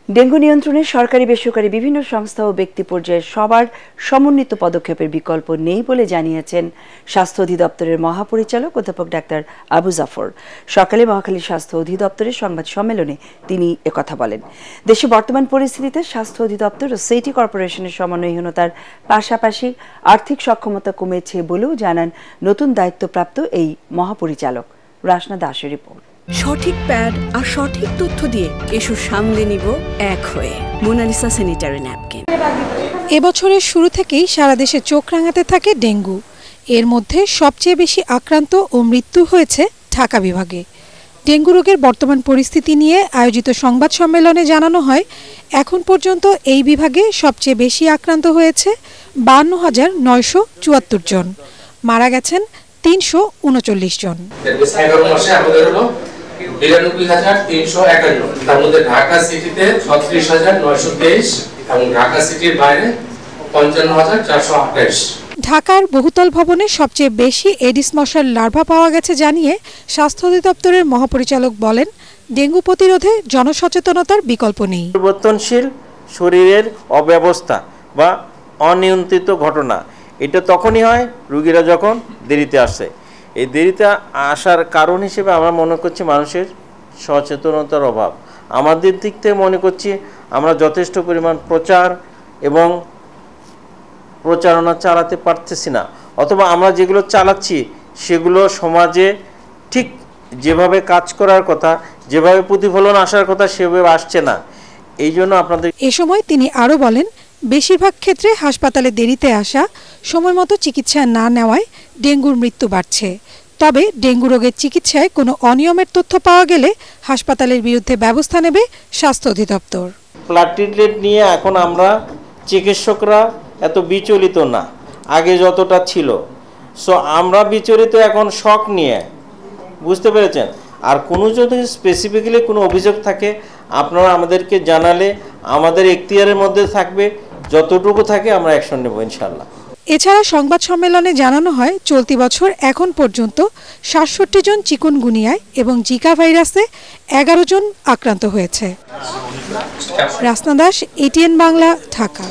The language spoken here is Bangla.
ডেঙ্গু নিয়ন্ত্রণে সরকারি বেসরকারি বিভিন্ন সংস্থা ও ব্যক্তি পর্যায়ে সবার সমন্বিত পদক্ষেপের বিকল্প নেই বলে জানিয়েছেন স্বাস্থ্য অধিদপ্তরের মহাপরিচালক অধ্যাপক ডাক্তার আবু জাফর। সকালে মহাখালী স্বাস্থ্য অধিদপ্তরের সংবাদ সম্মেলনে তিনি একথা বলেন। দেশে বর্তমান পরিস্থিতিতে স্বাস্থ্য অধিদপ্তর ও সিটি কর্পোরেশনের সমন্বয়হীনতার পাশাপাশি আর্থিক সক্ষমতা কমেছে বলেও জানান নতুন দায়িত্বপ্রাপ্ত এই মহাপরিচালক। রাসনা দাসের রিপোর্ট। সঠিক প্যাড আর সঠিক তথ্য দিয়ে এসব সামলে নিব এক হয়ে। Monalisa sanitary napkin. এবছরের শুরু থেকেই সারা দেশে চোখ রাঙাতে থাকে ডেঙ্গু। এর মধ্যে সবচেয়ে বেশি আক্রান্ত ও মৃত্যু হয়েছে ঢাকা বিভাগে। ডেঙ্গু রোগের বর্তমান পরিস্থিতি নিয়ে আয়োজিত সংবাদ সম্মেলনে জানানো হয়, এখন পর্যন্ত এই বিভাগে সবচেয়ে বেশি আক্রান্ত হয়েছে 52,974 জন, মারা গেছেন 339 জন। 11 মাসে আমাদের হলো 92,351, তার মধ্যে ঢাকা সিটিতে 36,923 এবং ঢাকা সিটির বাইরে 55,428। ঢাকার বহুতল ভবনে সবচেয়ে বেশি এডিস মশার লার্ভা পাওয়া গেছে জানিয়ে স্বাস্থ্য অধিদপ্তরের মহাপরিচালক বলেন, ডেঙ্গু প্রতিরোধে জনসচেতনতার বিকল্প নেই। পরিবর্তনশীল শরীরের অব্যবস্থা বা অনিয়ন্ত্রিত ঘটনা এটা তখনই হয় রোগীরা যখন দেরিতে আসে। এই দেরিতে আসার কারণ হিসেবে আমরা মনে করছি মানুষের সচেতনতার অভাব। আমাদের দিক থেকে মনে করছি আমরা যথেষ্ট পরিমাণ প্রচার এবং প্রচারণা চালাতে পারতেছি না, অথবা আমরা যেগুলো চালাচ্ছি সেগুলো সমাজে ঠিক যেভাবে কাজ করার কথা, যেভাবে প্রতিফলন আসার কথা সেভাবে আসছে না। এই জন্য আপনাদের এ সময় তিনি আরও বলেন, বেশিরভাগ ক্ষেত্রে হাসপাতালে দেরিতে আসা, সময় মতো চিকিৎসা না নেওয়ায় ডেঙ্গুর মৃত্যু বাড়ছে। তবে ডেঙ্গু রোগের চিকিৎসায় কোনো অনিয়মের তথ্য পাওয়া গেলে হাসপাতালের বিরুদ্ধে ব্যবস্থা নেবে স্বাস্থ্য অধিদপ্তর। প্লাটিলেট নিয়ে এখন আমরা চিকিৎসকরা এত বিচলিত না, আগে যতটা ছিল। সো আমরা বিচলিত এখন শক নিয়ে, বুঝতে পেরেছেন। আর কোনো যদি স্পেসিফিক্যালি কোনো অভিযোগ থাকে আপনারা আমাদেরকে জানালে আমাদের এখতিয়ারের মধ্যে থাকবে, যতটুকু থাকে আমরা অ্যাকশন নেব ইনশাআল্লাহ। এছাড়া সংবাদ সম্মেলনে জানানো হয়, চলতি বছর এখন পর্যন্ত ৬৭ জন চিকুনগুনিয়ায় এবং জিকা ভাইরাসে 11 জন আক্রান্ত হয়েছে। রাসনা দাস, এটিএন বাংলা, ঢাকা।